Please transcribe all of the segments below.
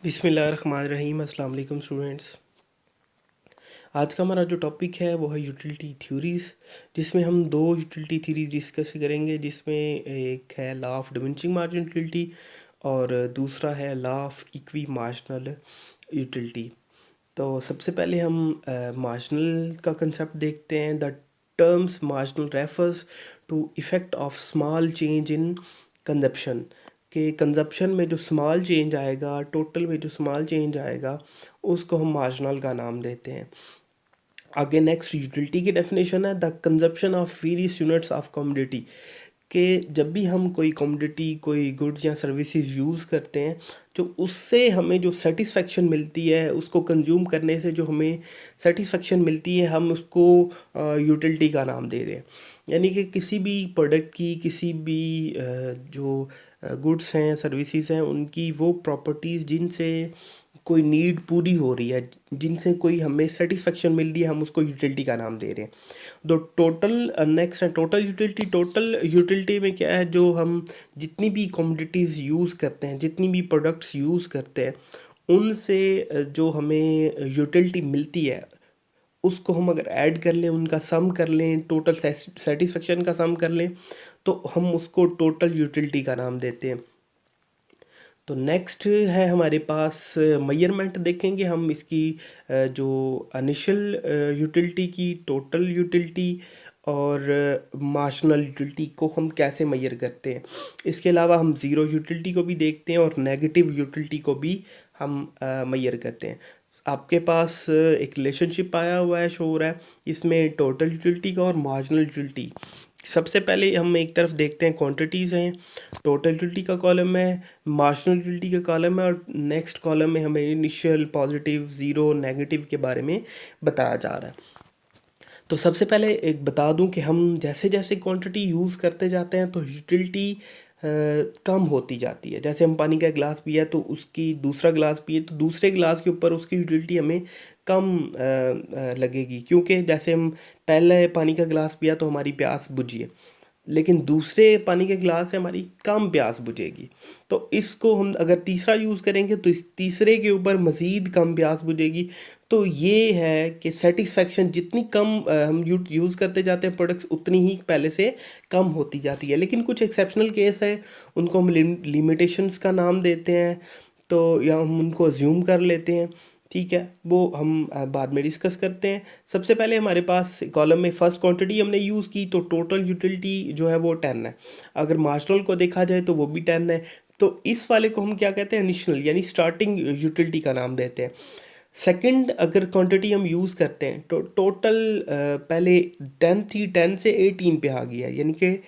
बिस्मिल्लाहिर्रहमानिर्रहीम। अस्सलाम वालेकुम स्टूडेंट्स। आज का हमारा जो टॉपिक है वो है यूटिलिटी थ्योरीज़, जिसमें हम दो यूटिलिटी थ्योरीज डिस्कस करेंगे, जिसमें एक है law of diminishing marginal utility और दूसरा है law of equi marginal utility. तो सबसे पहले हम मार्जिनल का कंसेप्ट देखते हैं। The terms marginal refers to effect of small change in consumption, कि कंजप्शन में जो स्मॉल चेंज आएगा, टोटल में जो स्मॉल चेंज आएगा, उसको हम मार्जिनल का नाम देते हैं। आगे नेक्स्ट यूटिलिटी की डेफिनेशन है the consumption of various units of commodity, कि जब भी हम कोई कमोडिटी, कोई गुड्स या सर्विसेज यूज़ करते हैं, जो उससे हमें जो सेटिस्फेक्शन मिलती है, उसको कंज्यूम करने से जो हमें सेटिस्फेक्शन मिलती है, हम उसको यूटिलिटी का नाम दे रहे हैं। यानी कि किसी भी प्रोडक्ट की, किसी भी जो गुड्स हैं, सर्विसेज हैं, उनकी वो प्रॉपर्टीज़ जिनसे कोई नीड पूरी हो रही है, जिनसे कोई हमें सेटिस्फेक्शन मिल रही है, हम उसको यूटिलिटी का नाम दे रहे हैं। तो टोटल नेक्स्ट है टोटल यूटिलिटी। टोटल यूटिलिटी में क्या है, जो हम जितनी भी कमोडिटीज़ यूज़ करते हैं, जितनी भी प्रोडक्ट्स यूज़ करते हैं, उनसे जो हमें यूटिलिटी मिलती है, उसको हम अगर ऐड कर लें, उनका सम कर लें, टोटल सेटिस्फेक्शन का सम कर लें, तो हम उसको टोटल यूटिलिटी का नाम देते हैं। तो नेक्स्ट है हमारे पास मेजरमेंट देखेंगे हम इसकी, जो इनिशियल यूटिलिटी की, टोटल यूटिलिटी और मार्जिनल यूटिलिटी को हम कैसे मेजर करते हैं। इसके अलावा हम ज़ीरो यूटिलिटी को भी देखते हैं और नेगेटिव यूटिलिटी को भी हम मेजर करते हैं। आपके पास एक रिलेशनशिप आया हुआ है, शो हो रहा है इसमें टोटल यूटिलिटी का और मार्जिनल यूटिलिटी। सबसे पहले हम एक तरफ देखते हैं क्वांटिटीज़ हैं, टोटल यूटिलिटी का कॉलम है, मार्जिनल यूटिलिटी का कॉलम है, और नेक्स्ट कॉलम में हमें इनिशियल, पॉजिटिव, ज़ीरो, नेगेटिव के बारे में बताया जा रहा है। तो सबसे पहले एक बता दूं कि हम जैसे जैसे क्वांटिटी यूज़ करते जाते हैं तो यूटिलिटी कम होती जाती है। जैसे हम पानी का गिलास पिया तो उसकी दूसरा गिलास पिए तो दूसरे गिलास के ऊपर उसकी यूटिलिटी हमें कम लगेगी, क्योंकि जैसे हम पहले पानी का गिलास पिया तो हमारी प्यास बुझी है, लेकिन दूसरे पानी के गिलास से हमारी कम प्यास बुझेगी। तो इसको हम अगर तीसरा यूज़ करेंगे तो इस तीसरे के ऊपर मज़ीद कम प्यास बुझेगी। तो ये है कि सेटिस्फेक्शन जितनी कम हम यूज़ करते जाते हैं प्रोडक्ट्स, उतनी ही पहले से कम होती जाती है। लेकिन कुछ एक्सेप्शनल केस हैं, उनको हम लिमिटेशंस का नाम देते हैं, तो या हम उनको अज्यूम कर लेते हैं। ठीक है, वो हम बाद में डिस्कस करते हैं। सबसे पहले हमारे पास कॉलम में फर्स्ट क्वांटिटी हमने यूज़ की, तो टोटल यूटिलिटी जो है वो 10 है। अगर मार्जिनल को देखा जाए तो वो भी 10 है। तो इस वाले को हम क्या कहते हैं, इनिशियल यानी स्टार्टिंग यूटिलिटी का नाम देते हैं। सेकंड अगर क्वांटिटी हम यूज़ करते हैं तो टोटल पहले 10 थी, 10 से 18 पे आ गया, यानी कि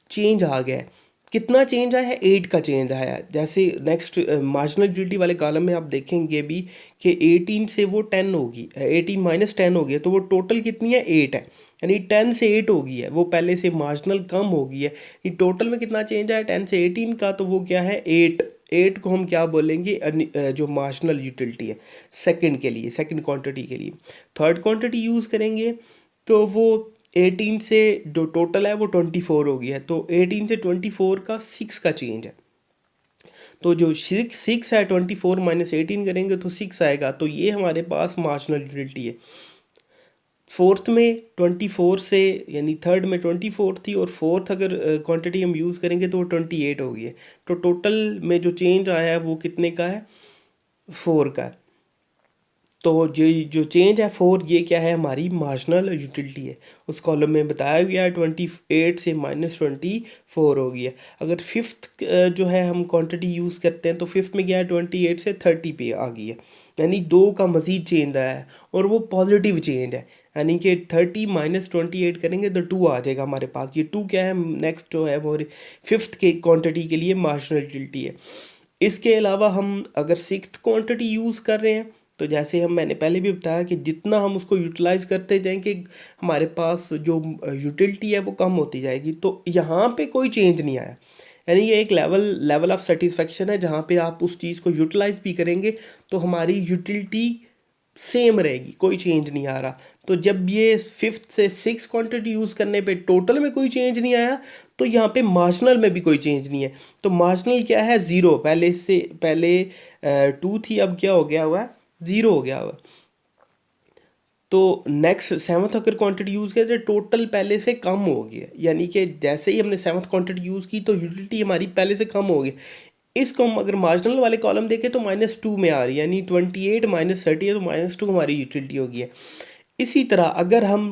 चेंज आ गया है। कितना चेंज आया है, 8 का चेंज आया है। जैसे नेक्स्ट मार्जिनल यूटिलिटी वाले कॉलम में आप देखेंगे भी कि 18 से वो 10 होगी, 18 माइनस 10 हो गया, तो वो टोटल कितनी है, 8 है। यानी 10 से 8 हो गई है, वो पहले से मार्जिनल कम हो गई है। ये टोटल में कितना चेंज आया 10 से 18 का, तो वो क्या है, 8। 8 को हम क्या बोलेंगे, जो मार्जिनल यूटिलिटी है सेकंड के लिए, सेकंड क्वांटिटी के लिए। थर्ड क्वांटिटी यूज़ करेंगे तो वो 18 से जो टोटल है वो 24 हो गया है, तो 18 से 24 का 6 का चेंज है। तो जो 6 है, 24 माइनस 18 करेंगे तो 6 आएगा। तो ये हमारे पास मार्जिनल यूटिलिटी है। फोर्थ में 24 से, यानी थर्ड में 24 थी, और फोर्थ अगर क्वांटिटी हम यूज़ करेंगे तो वो 28 हो गई है। तो टोटल में जो चेंज आया है वो कितने का है, 4 का है। तो जो चेंज है 4, ये क्या है, हमारी मार्जिनल यूटिलिटी है। उस कॉलम में बताया गया है 28 से -24 हो गई है। अगर फिफ्थ जो है हम क्वांटिटी यूज़ करते हैं तो फिफ्थ में क्या है, 28 से 30 पे आ गई है, यानी 2 का मज़ीद चेंज आया है, और वो पॉजिटिव चेंज है। यानी कि 30 माइनस 28 करेंगे तो 2 आ जाएगा हमारे पास। ये 2 क्या है, नेक्स्ट जो है वो फिफ्थ के क्वांटिटी के लिए मार्जिनल यूटिलिटी है। इसके अलावा हम अगर सिक्स्थ क्वांटिटी यूज़ कर रहे हैं तो जैसे मैंने पहले भी बताया कि जितना हम उसको यूटिलाइज करते जाएंगे, हमारे पास जो यूटिलिटी है वो कम होती जाएगी। तो यहाँ पे कोई चेंज नहीं आया, यानी ये एक लेवल ऑफ सेटिस्फेक्शन है, जहाँ पे आप उस चीज़ को यूटिलाइज भी करेंगे तो हमारी यूटिलिटी सेम रहेगी, कोई चेंज नहीं आ रहा। तो जब ये फिफ्थ से सिक्स क्वांटिटी यूज़ करने पे टोटल में कोई चेंज नहीं आया, तो यहाँ पे मार्जिनल में भी कोई चेंज नहीं है। तो मार्जिनल क्या है, ज़ीरो। पहले टू थी, अब क्या हो गया हुआ है, ज़ीरो हो गया हुआ है। तो नेक्स्ट सेवन्थ अगर क्वांटिटी यूज़ किया तो टोटल पहले से कम हो गया, यानी कि जैसे ही हमने सेवन्थ क्वांटिटी यूज़ की तो यूटिलिटी हमारी पहले से कम हो गई। इसको हम अगर मार्जिनल वाले कॉलम देखें तो -2 में आ रही है, यानी 28 -30 है, तो -2 हमारी यूटिलिटी होगी है। इसी तरह अगर हम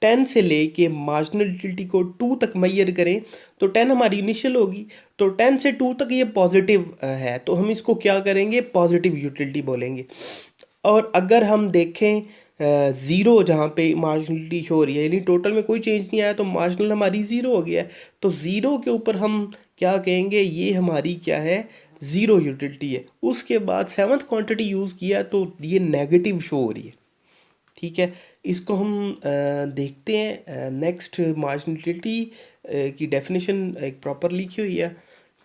10 से लेके मार्जिनल यूटिलिटी को 2 तक मैयर करें तो 10 हमारी इनिशियल होगी, तो 10 से 2 तक ये पॉजिटिव है, तो हम इसको क्या करेंगे, पॉजिटिव यूटिलिटी बोलेंगे। और अगर हम देखें ज़ीरो, जहाँ पे मार्जिनलिटी शो हो रही है, यानी टोटल में कोई चेंज नहीं आया, तो मार्जिनल हमारी ज़ीरो हो गया है। तो ज़ीरो के ऊपर हम क्या कहेंगे, ये हमारी क्या है, ज़ीरो यूटिलिटी है। उसके बाद सेवन्थ क्वांटिटी यूज़ किया तो ये नेगेटिव शो हो रही है। ठीक है, इसको हम देखते हैं। नेक्स्ट मार्जिनलिटी की डेफिनेशन एक प्रॉपर लिखी हुई है।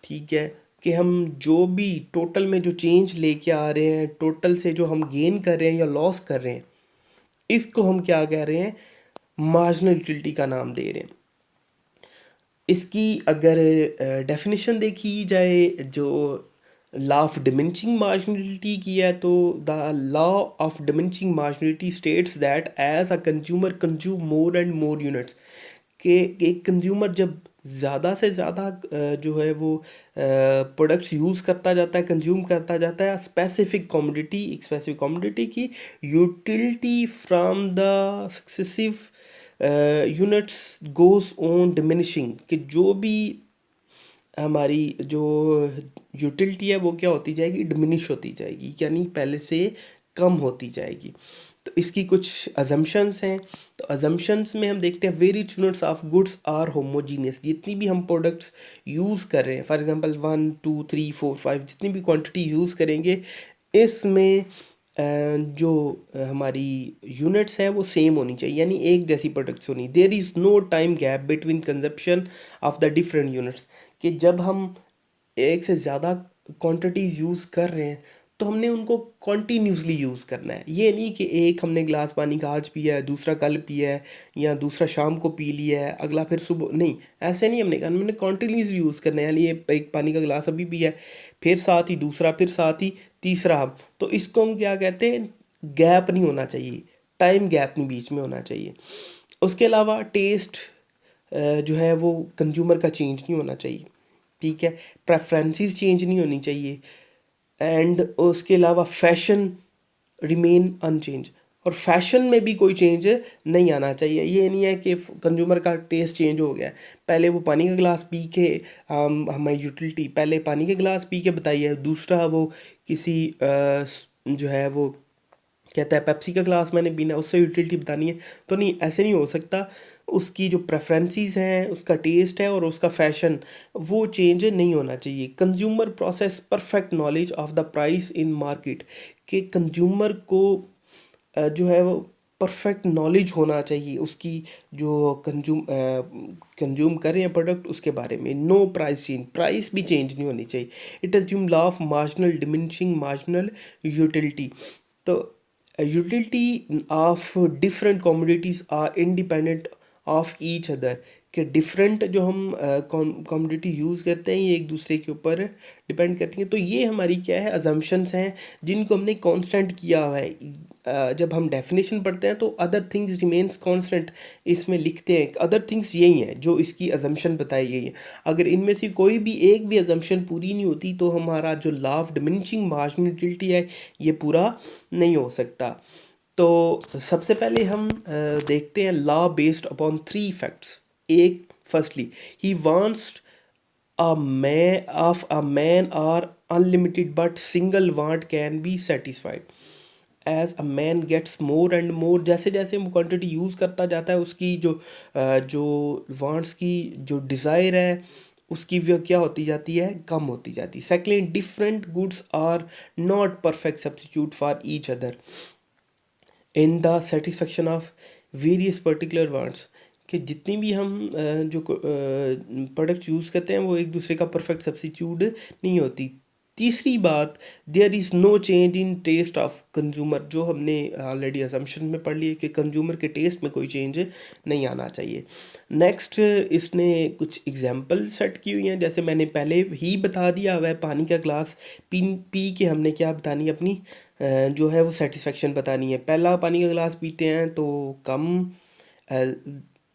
ठीक है, कि हम जो भी टोटल में जो चेंज लेके आ रहे हैं, टोटल से जो हम गेन कर रहे हैं या लॉस कर रहे हैं, इसको हम क्या कह रहे हैं, मार्जिनल यूटिलिटी का नाम दे रहे हैं। इसकी अगर डेफिनेशन देखी जाए, जो लॉ ऑफ डिमिनिशिंग मार्जिनलिटी की है, तो the law of diminishing marginality states that as a consumer consume more and more units, कि एक कंज्यूमर जब ज़्यादा से ज़्यादा जो है वो प्रोडक्ट्स यूज़ करता जाता है, कंज्यूम करता जाता है स्पेसिफिक कमोडिटी, एक स्पेसिफिक कमोडिटी की utility from the successive units goes on diminishing, कि जो भी हमारी जो यूटिलिटी है वो क्या होती जाएगी, डिमिनिश होती जाएगी, यानी पहले से कम होती जाएगी। तो इसकी कुछ अजम्पशंस हैं। तो अजम्पशंस में हम देखते हैं various units of goods are homogeneous. जितनी भी हम प्रोडक्ट्स यूज़ कर रहे हैं, फॉर एग्जांपल 1 2 3 4 5, जितनी भी क्वांटिटी यूज़ करेंगे, इसमें जो हमारी यूनिट्स हैं वो सेम होनी चाहिए, यानी एक जैसी प्रोडक्ट्स होनी। There is no time gap between consumption of the different units, कि जब हम एक से ज़्यादा क्वांटिटीज़ यूज़ कर रहे हैं तो हमने उनको कॉन्टीन्यूसली यूज़ करना है। ये नहीं कि एक हमने गिलास पानी का आज पिया है, दूसरा कल पिया है, या दूसरा शाम को पी लिया है, अगला फिर सुबह, नहीं, ऐसे नहीं हमने करना। हमने कॉन्टीन्यूसली यूज़ करना है, यानी ये एक पानी का गिलास अभी पिया है, फिर साथ ही दूसरा, फिर साथ ही तीसरा। हम तो इसको हम क्या कहते हैं, गैप नहीं होना चाहिए, टाइम गैप नहीं बीच में होना चाहिए। उसके अलावा टेस्ट जो है वो कंज्यूमर का चेंज नहीं होना चाहिए। ठीक है, प्रेफरेंसेस चेंज नहीं होनी चाहिए, एंड उसके अलावा फैशन रिमेन अनचेंज, और फैशन में भी कोई चेंज नहीं आना चाहिए। ये नहीं है कि कंज्यूमर का टेस्ट चेंज हो गया है, पहले वो पानी का गिलास पी के हमारी यूटिलिटी पहले पानी के गिलास पी के बताइए, दूसरा वो किसी जो है वो कहता है पेप्सी का ग्लास मैंने पीना, उससे यूटिलिटी बतानी है। तो नहीं, ऐसे नहीं हो सकता। उसकी जो प्रेफरेंसेस हैं, उसका टेस्ट है और उसका फैशन, वो चेंज नहीं होना चाहिए। Consumer process perfect knowledge of the price in market, कि कंज्यूमर को जो है वो परफेक्ट नॉलेज होना चाहिए उसकी, जो कंज्यूम कर रहे हैं प्रोडक्ट, उसके बारे में। नो प्राइस चेंज, प्राइस भी चेंज नहीं होनी चाहिए। It assume law of marginal diminishing marginal utility. तो utility of different commodities are independent of each other, कि डिफरेंट जो हम कमोडिटी यूज़ करते हैं ये एक दूसरे के ऊपर डिपेंड करती हैं। तो ये हमारी क्या है, अजम्पशंस हैं जिनको हमने कांस्टेंट किया हुआ है। जब हम डेफिनेशन पढ़ते हैं तो अदर थिंग्स रिमेन्स कांस्टेंट इसमें लिखते हैं, अदर थिंग्स यही हैं जो इसकी अजम्पशन बताई गई है। अगर इनमें से कोई भी एक भी अजम्पशन पूरी नहीं होती तो हमारा जो लॉ ऑफ डिमिनिशिंग मार्जिनलिटी है ये पूरा नहीं हो सकता। तो सबसे पहले हम देखते हैं लॉ बेस्ड अपॉन 3 फैक्ट्स। एक, फर्स्टली ही wants a man are unlimited but single want can be satisfied. As a man gets more and more, जैसे जैसे वो क्वांटिटी यूज़ करता जाता है उसकी जो वांट्स की जो डिज़ायर है उसकी वो क्या होती जाती है, कम होती जाती है। Secondly, different goods are not perfect substitute for each other in the satisfaction of various particular wants, कि जितनी भी हम जो प्रोडक्ट यूज़ करते हैं वो एक दूसरे का परफेक्ट सब्स्टिट्यूट नहीं होती। तीसरी बात, there is no change in taste of consumer, जो हमने ऑलरेडी असम्पशन में पढ़ लिया कि कंज्यूमर के टेस्ट में कोई चेंज नहीं आना चाहिए। नेक्स्ट, इसने कुछ एग्जांपल सेट की हुई हैं, जैसे मैंने पहले ही बता दिया हुआ है, पानी का ग्लास पी पी के हमने क्या बतानी है, अपनी जो है वो सेटिस्फेक्शन बतानी है। पहला पानी का गिलास पीते हैं तो कम,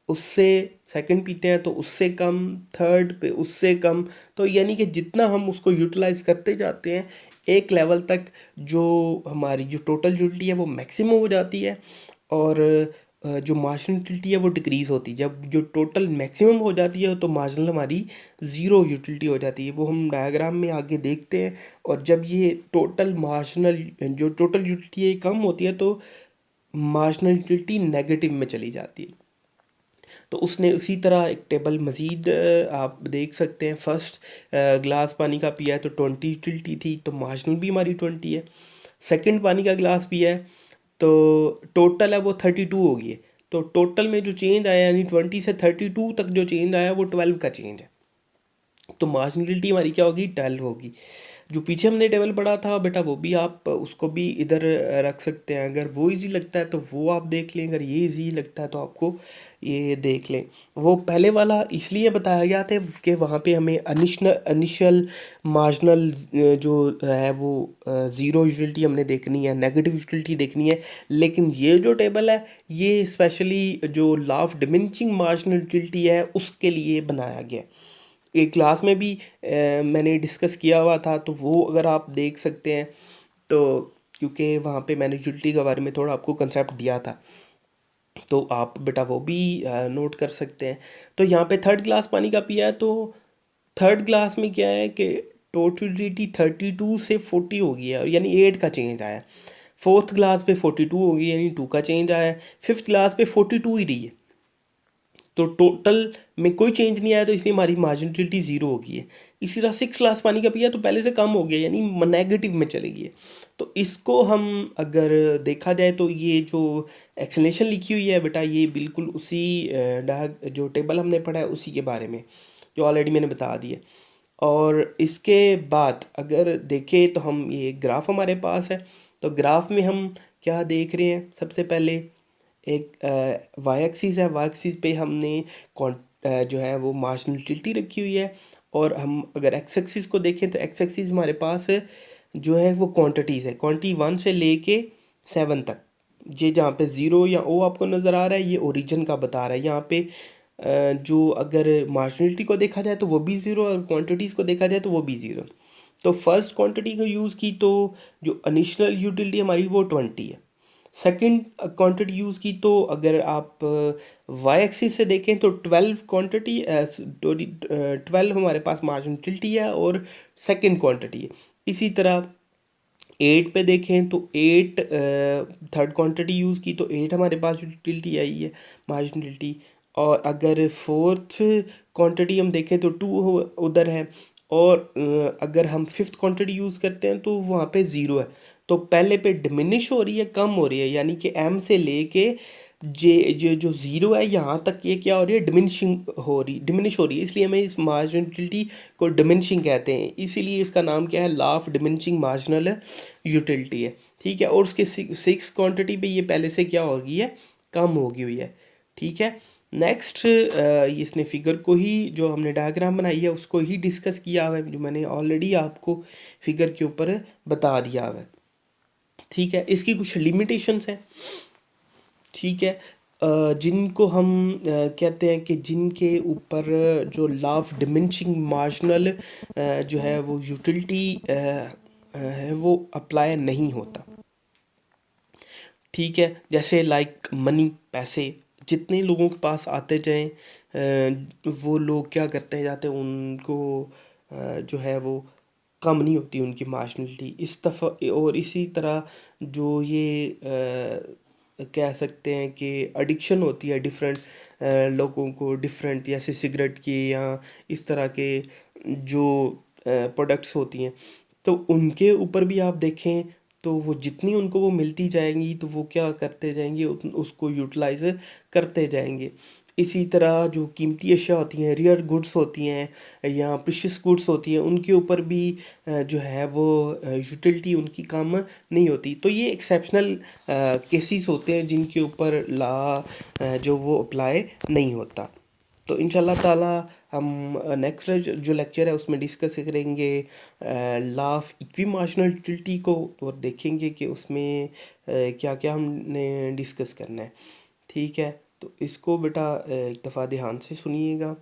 उससे सेकंड पीते हैं तो उससे कम, थर्ड पे उससे कम। तो यानी कि जितना हम उसको यूटिलाइज करते जाते हैं एक लेवल तक, जो हमारी जो टोटल यूटिलिटी है वो मैक्सिमम हो जाती है, और जो मार्जिनल यूटिलिटी है वो डिक्रीज़ होती है। जब जो टोटल मैक्सिमम हो जाती है तो मार्जिनल हमारी ज़ीरो यूटिलिटी हो जाती है, वो हम डायग्राम में आगे देखते हैं। और जब ये टोटल मार्जिनल जो टोटल यूटिलिटी है कम होती है तो मार्जिनल यूटिलिटी नेगेटिव में चली जाती है। तो उसने उसी तरह एक टेबल मज़ीद आप देख सकते हैं। फर्स्ट ग्लास पानी का पिया है तो 20 यूटिलिटी थी, तो मार्जिनल भी हमारी 20 है। सेकंड पानी का गिलास पिया है तो टोटल है वो 32 हो गई है। तो टोटल में जो चेंज आया यानी 20 से 32 तक जो चेंज आया वो 12 का चेंज है। तो मार्जिनलिटी हमारी क्या होगी, 12 होगी। जो पीछे हमने टेबल पढ़ा था बेटा वो भी आप उसको भी इधर रख सकते हैं। अगर वो इजी लगता है तो वो आप देख लें, अगर ये इजी लगता है तो आपको ये देख लें। वो पहले वाला इसलिए बताया गया था कि वहाँ पे हमें इनिशियल मार्जिनल जो है वो ज़ीरो यूटिलिटी हमने देखनी है, नेगेटिव यूटिलिटी देखनी है। लेकिन ये जो टेबल है ये स्पेशली जो law of diminishing marginal utility है उसके लिए बनाया गया है। एक क्लास में भी मैंने डिस्कस किया हुआ था, तो वो अगर आप देख सकते हैं तो, क्योंकि वहाँ पे मैंने यूटिलिटी के बारे में थोड़ा आपको कंसेप्ट दिया था, तो आप बेटा वो भी नोट कर सकते हैं। तो यहाँ पे थर्ड ग्लास पानी का पिया है तो थर्ड ग्लास में क्या है कि टोटलिटी 32 से 40 हो गई है, यानी 8 का चेंज आया। फोर्थ ग्लास पे 42 हो गई यानी 2 का चेंज आया। फिफ्थ ग्लास पे 42 ही रही है, तो टोटल में कोई चेंज नहीं आया, तो इसलिए हमारी मार्जिनलिटी ज़ीरो हो गई है। इसी तरह 6 ग्लास पानी का पिया तो पहले से कम हो गया यानी नेगेटिव में चली गई है। तो इसको हम अगर देखा जाए तो ये जो एक्सप्लेनेशन लिखी हुई है बेटा ये बिल्कुल उसी जो टेबल हमने पढ़ा है उसी के बारे में, जो ऑलरेडी मैंने बता दिया। और इसके बाद अगर देखें तो हम ये ग्राफ हमारे पास है, तो ग्राफ में हम क्या देख रहे हैं, सबसे पहले एक वाई एक्सिस है, वाई एक्सिस पे हमने जो है वो मार्जिनल यूटिलिटी रखी हुई है। और हम अगर एक्स एक्सिस को देखें तो एक्स एक्सिस हमारे पास जो है वो क्वांटिटीज़ है, क्वांटिटी 1 से लेके 7 तक। ये जहाँ पे ज़ीरो या ओ आपको नज़र आ रहा है ये ओरिजिन का बता रहा है। यहाँ पे जो अगर मार्जिनलिटी को देखा जाए तो वो भी ज़ीरो, और क्वांटिटीज़ को देखा जाए तो वो भी ज़ीरो। तो फर्स्ट क्वांटिटी को यूज़ की तो जो इनिशियल यूटिलिटी हमारी वो 20 है। सेकंड क्वांटिटी यूज़ की तो अगर आप वाई एक्सिस से देखें तो 12 क्वांटिटी 12 हमारे पास मार्जिन यूटिलिटी है और सेकंड क्वांटिटी है। इसी तरह 8 पे देखें तो 8 थर्ड क्वांटिटी यूज़ की तो 8 हमारे पास यूटिलिटी आई है, मार्जिन यूटिलिटी। और अगर फोर्थ क्वांटिटी हम देखें तो 2 उधर है। और अगर हम फिफ्थ क्वांटिटी यूज़ करते हैं तो वहाँ पे ज़ीरो है। तो पहले पे डिमिनिश हो रही है, कम हो रही है, यानी कि एम से लेके जे जो ज़ीरो है यहाँ तक ये क्या हो रही है, डिमिनिश हो रही है। इसलिए हमें इस मार्जिनलिटी को डिमिनिशिंग कहते हैं, इसीलिए इसका नाम क्या है, law of diminishing marginal utility है। ठीक है, और उसके सिक्स क्वांटिटी पे ये पहले से क्या हो गई है, कम हो गई हुई है। ठीक है, नेक्स्ट इसने फिगर को ही जो हमने डायग्राम बनाई है उसको ही डिस्कस किया हुआ है, जो मैंने ऑलरेडी आपको फिगर के ऊपर बता दिया हुआ है। ठीक है, इसकी कुछ लिमिटेशंस हैं। ठीक है, जिनको हम कहते हैं कि जिनके ऊपर जो लॉ ऑफ डिमिनिशिंग मार्जिनल जो है वो यूटिलिटी है वो अप्लाई नहीं होता। ठीक है, जैसे लाइक मनी, पैसे जितने लोगों के पास आते जाएं वो लोग क्या करते जाते हैं, उनको जो है वो कम नहीं होती उनकी मार्जिनलिटी इस दफ़ा। और इसी तरह जो ये कह सकते हैं कि एडिक्शन होती है डिफरेंट लोगों को, डिफरेंट जैसे सिगरेट की या इस तरह के जो प्रोडक्ट्स होती हैं, तो उनके ऊपर भी आप देखें तो वो जितनी उनको वो मिलती जाएंगी तो वो क्या करते जाएंगे, उसको यूटिलाइज करते जाएंगे। इसी तरह जो कीमती अशिया होती हैं, रेयर गुड्स होती हैं या प्रीशियस गुड्स होती हैं, उनके ऊपर भी जो है वो यूटिलिटी उनकी काम नहीं होती। तो ये एक्सेप्शनल केसेस होते हैं जिनके ऊपर लॉ जो वो अप्लाई नहीं होता। तो इंशाल्लाह ताला हम नेक्स्ट जो लेक्चर है उसमें डिस्कस करेंगे law of equi marginal utility को, और देखेंगे कि उसमें क्या क्या हमने डिस्कस करना है। ठीक है, तो इसको बेटा एक दफ़ा ध्यान से सुनिएगा।